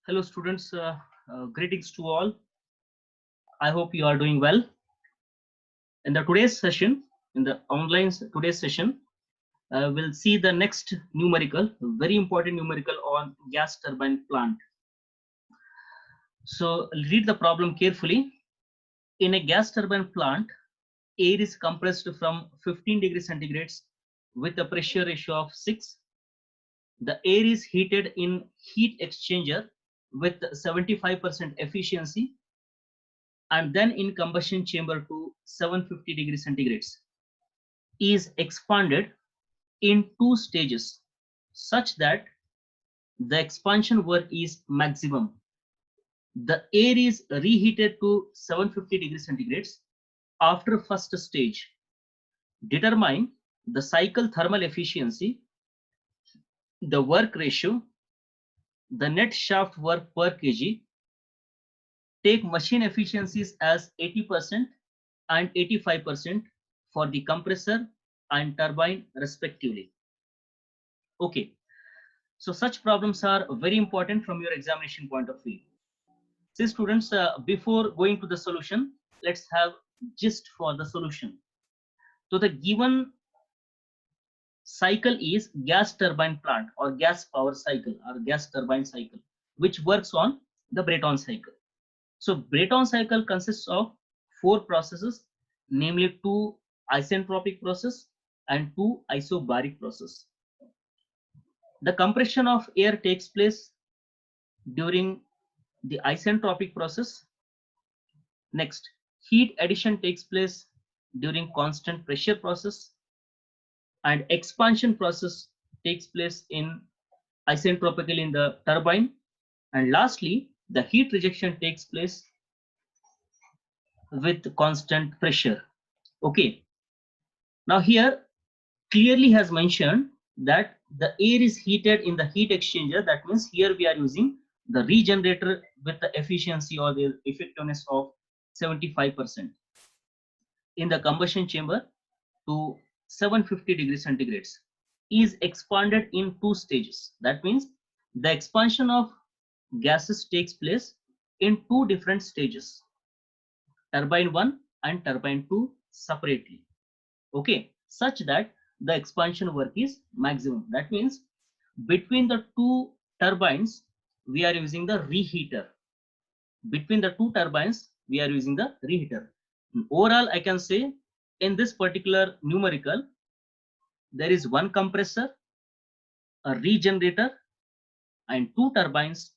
Hello students, greetings to all. I hope you are doing well. In the today's session, in the today's session, we'll see the next numerical, very important numerical on gas turbine plant. So read the problem carefully. In a gas turbine plant, air is compressed from 15 degrees centigrades with a pressure ratio of 6. The air is heated in heat exchanger with 75% efficiency and then in combustion chamber to 750 degrees centigrades is expanded in two stages such that the expansion work is maximum. The air is reheated to 750 degrees centigrades after first stage. Determine the cycle thermal efficiency, the work ratio, the net shaft work per kg. Take machine efficiencies as 80% and 85% for the compressor and turbine respectively. Okay, so such problems are very important from your examination point of view. See students, before going to the solution, let's have gist for the solution. So the given cycle is gas turbine plant or gas power cycle or gas turbine cycle, which works on the Brayton cycle. So Brayton cycle consists of 4 processes, namely 2 isentropic process and 2 isobaric process. The compression of air takes place during the isentropic process. Next, heat addition takes place during constant pressure process, and expansion process takes place in isentropically in the turbine. And lastly, the heat rejection takes place with constant pressure. Okay, now here clearly has mentioned that the air is heated in the heat exchanger. That means here we are using the regenerator with the efficiency or the effectiveness of 75% in the combustion chamber to 750 degrees centigrades is expanded in two stages. That means the expansion of gases takes place in two different stages, turbine 1 and turbine 2 separately. Okay, such that the expansion work is maximum. That means between the two turbines we are using the reheater. Between the two turbines we are using the reheater. Overall, I can say in this particular numerical there is one compressor, a regenerator, and two turbines.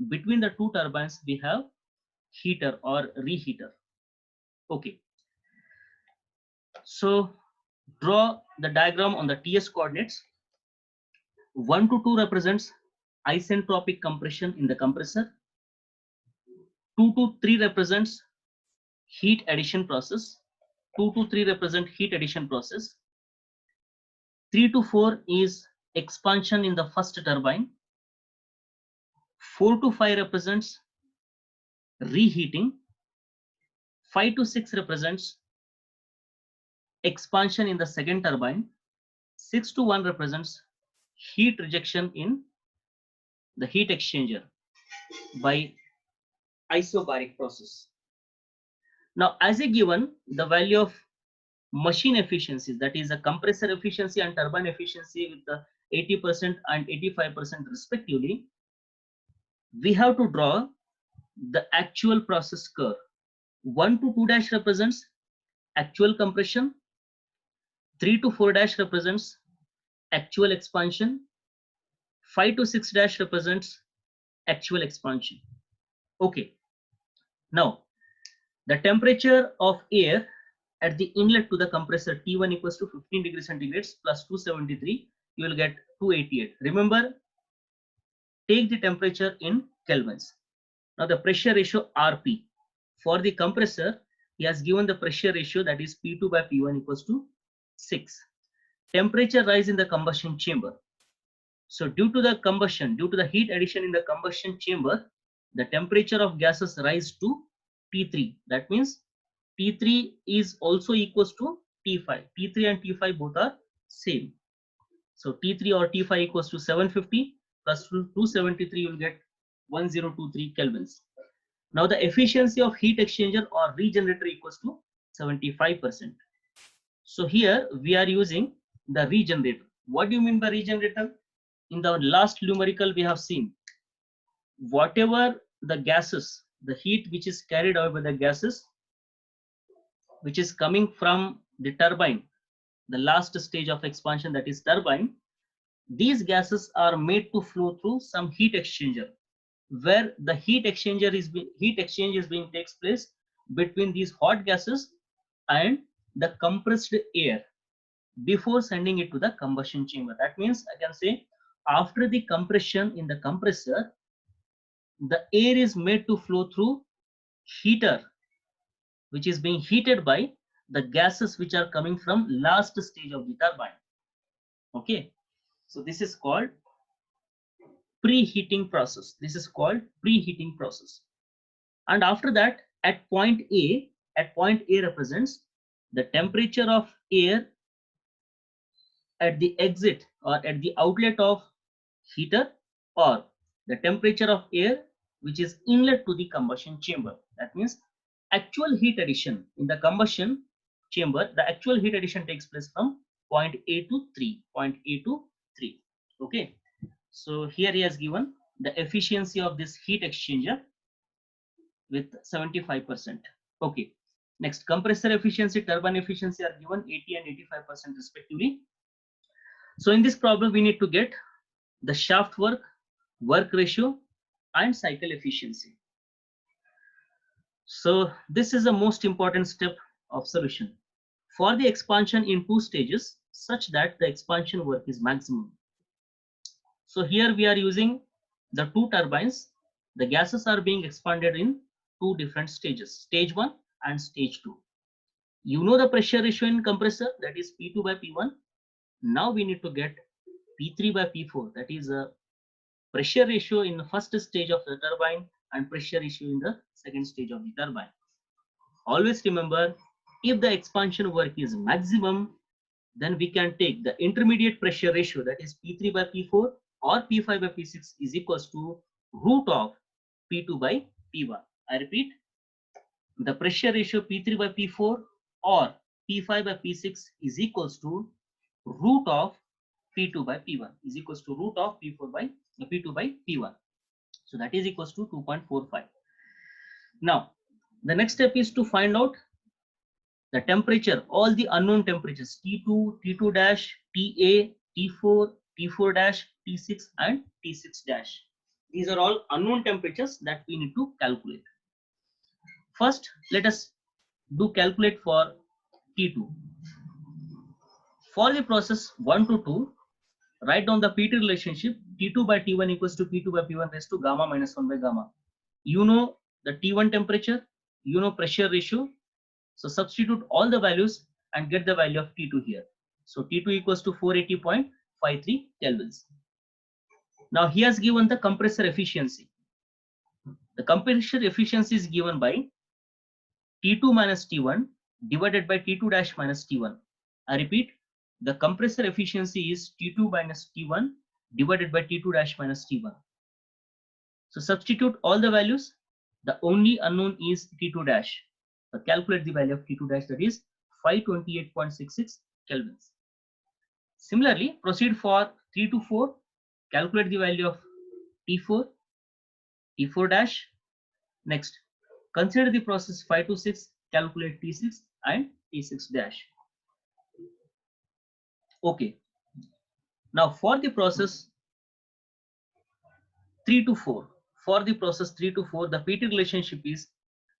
Between the two turbines we have heater or reheater. Okay, so draw the diagram on the TS coordinates. 1 to 2 represents isentropic compression in the compressor. 2 to 3 represents heat addition process. 2 to 3 represent heat addition process. 3 to 4 is expansion in the first turbine. 4 to 5 represents reheating. 5 to 6 represents expansion in the second turbine. 6 to 1 represents heat rejection in the heat exchanger by isobaric process. Now, as a given, the value of machine efficiencies, that is a compressor efficiency and turbine efficiency with the 80% and 85% respectively, we have to draw the actual process curve. 1 to 2 dash represents actual compression. 3 to 4 dash represents actual expansion. 5 to 6 dash represents actual expansion. Okay, now the temperature of air at the inlet to the compressor T1 equals to 15 degrees centigrades plus 273, you will get 288. Remember, take the temperature in kelvins. Now the pressure ratio RP. For the compressor, he has given the pressure ratio, that is P2 by P1 equals to 6. Temperature rise in the combustion chamber. So due to the combustion, due to the heat addition in the combustion chamber, the temperature of gases rise to T3. That means T3 is also equals to T5. T3 and T5 both are same. So T3 or T5 equals to 750 plus 273, you will get 1023 kelvins. Now the efficiency of heat exchanger or regenerator equals to 75%. So here we are using the regenerator. What do you mean by regenerator? In the last numerical we have seen, whatever the gases, the heat which is carried out by the gases, which is coming from the turbine, the last stage of expansion, that is turbine, these gases are made to flow through some heat exchanger, where the heat exchange is being takes place between these hot gases and the compressed air before sending it to the combustion chamber. That means I can say after the compression in the compressor, the air is made to flow through heater, which is being heated by the gases which are coming from last stage of the turbine. Okay, so this is called preheating process. This is called preheating process. And after that, at point A represents the temperature of air at the exit or at the outlet of heater, or the temperature of air which is inlet to the combustion chamber. That means actual heat addition in the combustion chamber, the actual heat addition takes place from point A to 3. Okay, so here he has given the efficiency of this heat exchanger with 75%. Okay, next, compressor efficiency, turbine efficiency are given 80 and 85% respectively. So in this problem we need to get the shaft work, work ratio and cycle efficiency. So this is the most important step of solution. For the expansion in 2 stages such that the expansion work is maximum. So here we are using the 2 turbines. The gases are being expanded in 2 different stages, stage 1 and stage 2. You know the pressure ratio in compressor, that is P2 by P1. Now we need to get P3 by P4, that is a pressure ratio in the first stage of the turbine and pressure ratio in the second stage of the turbine. Always remember, if the expansion work is maximum, then we can take the intermediate pressure ratio, that is P3 by P4 or P5 by P6 is equals to root of P2 by P1. I repeat, the pressure ratio P3 by P4 or P5 by P6 is equals to root of P2 by P1 is equals to root of P2 by P1. So that is equals to 2.45. Now the next step is to find out the temperature, all the unknown temperatures T2, T2 dash, TA, T4, T4 dash, T6 and T6 dash. These are all unknown temperatures that we need to calculate. First, let us do calculate for T2. For the process 1 to 2, write down the PT relationship T2 by T1 equals to P2 by P1 raised to gamma minus 1 by gamma. You know the T1 temperature, you know pressure ratio. So substitute all the values and get the value of T2 here. So T2 equals to 480.53 kelvins. Now he has given the compressor efficiency. The compressor efficiency is given by T2 minus T1 divided by T2 dash minus T1. I repeat, the compressor efficiency is T2 minus T1 divided by T2 dash minus T1. So substitute all the values. The only unknown is T2 dash. So calculate the value of T2 dash, that is 528.66 kelvins. Similarly, proceed for 3 to 4. Calculate the value of T4, T4 dash. Next, consider the process 5 to 6. Calculate T6 and T6 dash. Okay. Now for the process 3 to 4. For the process 3 to 4, the PT relationship is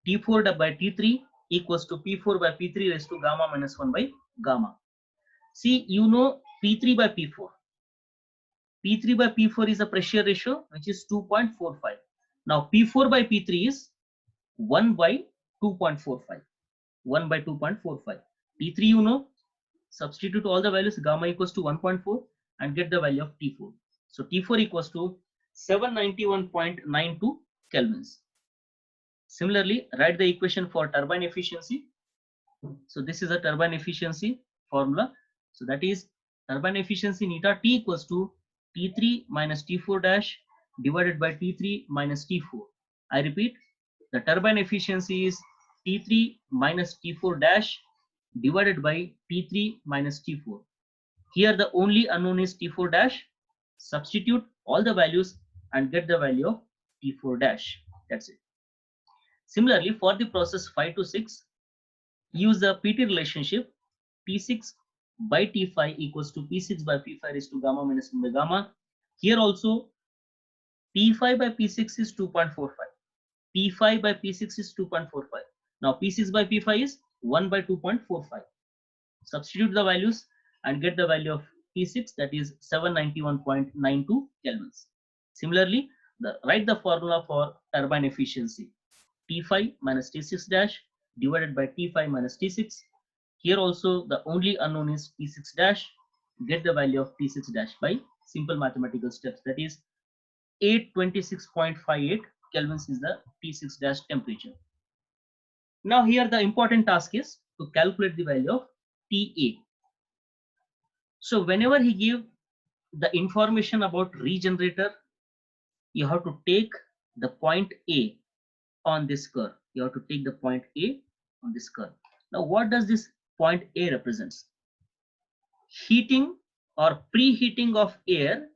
T4 by T3 equals to P4 by P3 raised to gamma minus 1 by gamma. See, you know P3 by P4. P3 by P4 is a pressure ratio which is 2.45. Now P4 by P3 is 1 by 2.45. 1 by 2.45. T3 you know, substitute all the values, gamma equals to 1.4 and get the value of T4. So T4 equals to 791.92 kelvins. Similarly, write the equation for turbine efficiency. So this is a turbine efficiency formula. So that is turbine efficiency neta T equals to T3 minus T4 dash divided by T3 minus T4. I repeat, the turbine efficiency is T3 minus T4 dash divided by T3 minus T4. Here the only unknown is T4 dash. Substitute all the values and get the value of T4 dash. That's it. Similarly, for the process 5 to 6, use the PT relationship. P6 by T5 equals to P6 by P5 raised to gamma minus 1 by gamma. Here also P5 by P6 is 2.45. P5 by P6 is 2.45. Now P6 by P5 is 1 by 2.45. Substitute the values and get the value of P6, that is 791.92 kelvins. Similarly, write the formula for turbine efficiency. T5 minus T6 dash divided by T5 minus T6. Here also the only unknown is T6 dash. Get the value of T6 dash by simple mathematical steps, that is 826.58 kelvins is the T6 dash temperature. Now here the important task is to calculate the value of TA. So whenever he give the information about regenerator, you have to take the point A on this curve. You have to take the point A on this curve. Now what does this point A represents? Heating or preheating of air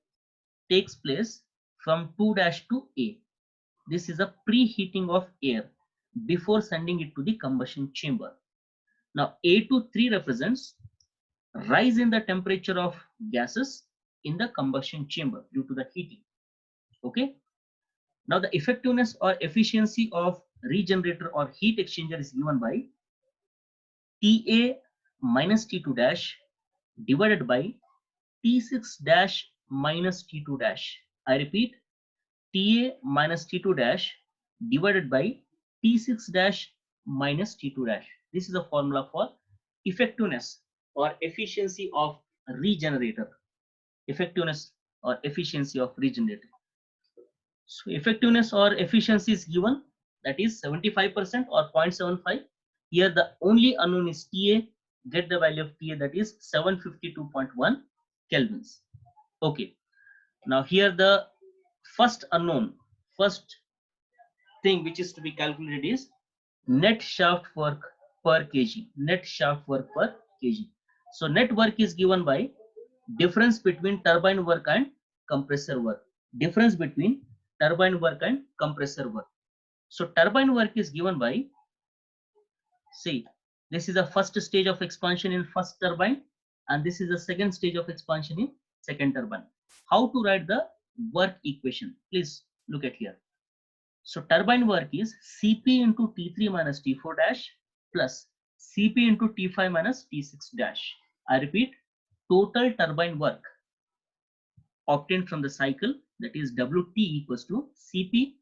takes place from 2 dash to A. This is a preheating of air before sending it to the combustion chamber. Now A to 3 represents rise in the temperature of gases in the combustion chamber due to the heating. Okay. Now the effectiveness or efficiency of regenerator or heat exchanger is given by TA minus T2 dash divided by T6 dash minus T2 dash. I repeat, TA minus T2 dash divided by T6 dash minus T2 dash. This is a formula for effectiveness or efficiency of regenerator. Effectiveness or efficiency of regenerator. So effectiveness or efficiency is given, that is 75% or 0.75. Here the only unknown is TA. Get the value of TA, that is 752.1 kelvins. Okay. Now here the first unknown, first thing which is to be calculated is net shaft work per kg. Net shaft work per kg. So net work is given by difference between turbine work and compressor work. Difference between turbine work and compressor work. So turbine work is given by, see, this is the first stage of expansion in first turbine and this is the second stage of expansion in second turbine. How to write the work equation? Please look at here. So turbine work is Cp into T3 minus T4 dash plus Cp into T5 minus T6 dash. I repeat, total turbine work obtained from the cycle, that is Wt equals to Cp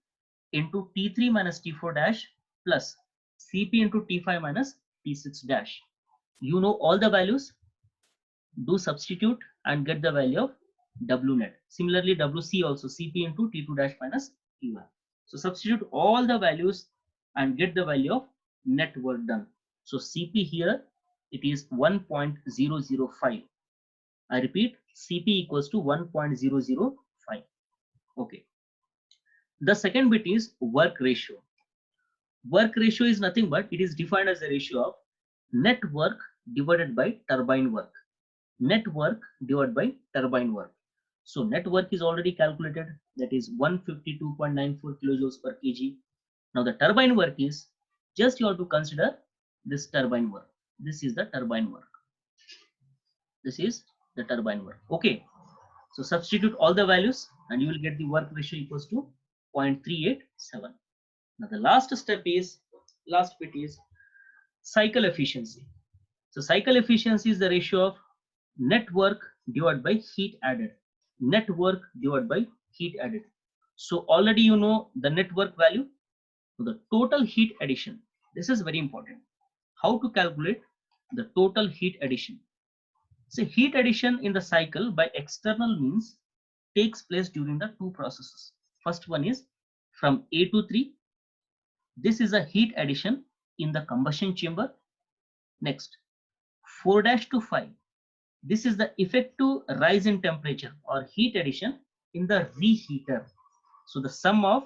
into T3 minus T4 dash plus Cp into T5 minus T6 dash. You know all the values. Do substitute and get the value of W net. Similarly, Wc also Cp into T2 dash minus T1. So substitute all the values and get the value of net work done. So Cp here, it is 1.005. I repeat, Cp equals to 1.005. Okay. The second bit is work ratio. Work ratio is nothing but it is defined as a ratio of net work divided by turbine work. Net work divided by turbine work. So net work is already calculated, that is 152.94 kilojoules per kg. Now the turbine work is, just you have to consider this turbine work. This is the turbine work. This is the turbine work. Okay. So substitute all the values and you will get the work ratio equals to 0.387. Now the last step is, last bit is cycle efficiency. So cycle efficiency is the ratio of net work divided by heat added. Net work divided by heat added. So already you know the net work value. So the total heat addition. This is very important. How to calculate the total heat addition? So heat addition in the cycle by external means takes place during the two processes. First one is from A to 3. This is a heat addition in the combustion chamber. Next, 4 dash to 5. This is the effective rise in temperature or heat addition in the reheater. So the sum of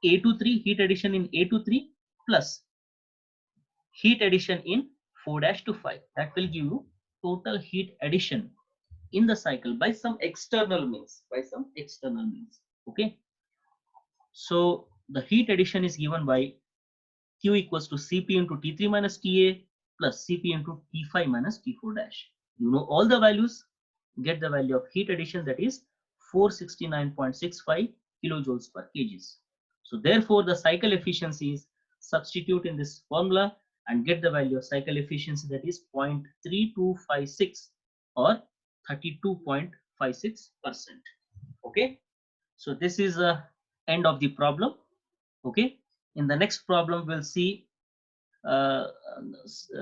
A23 heat addition in A23 plus heat addition in 4-5, that will give you total heat addition in the cycle by some external means, okay. So the heat addition is given by Q equals to Cp into T3 minus Ta plus Cp into T5 minus T4 dash. You know all the values, get the value of heat addition, that is 469.65 kilojoules per kg. So therefore the cycle efficiency is, substitute in this formula and get the value of cycle efficiency, that is 0.3256 or 32.56%. Okay, so this is the end of the problem. Okay, in the next problem uh,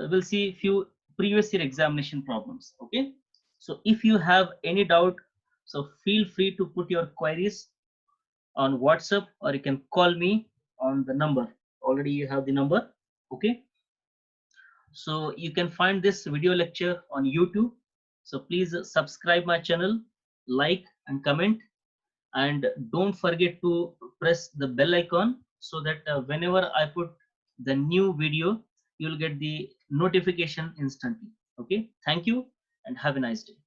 we'll see few previous year examination problems. Okay, so if you have any doubt, so feel free to put your queries on WhatsApp, or you can call me on the number. Already you have the number. Okay, so you can find this video lecture on YouTube. So please subscribe my channel, like and comment, and don't forget to press the bell icon so that whenever I put the new video, you'll get the notification instantly. Okay, thank you and have a nice day.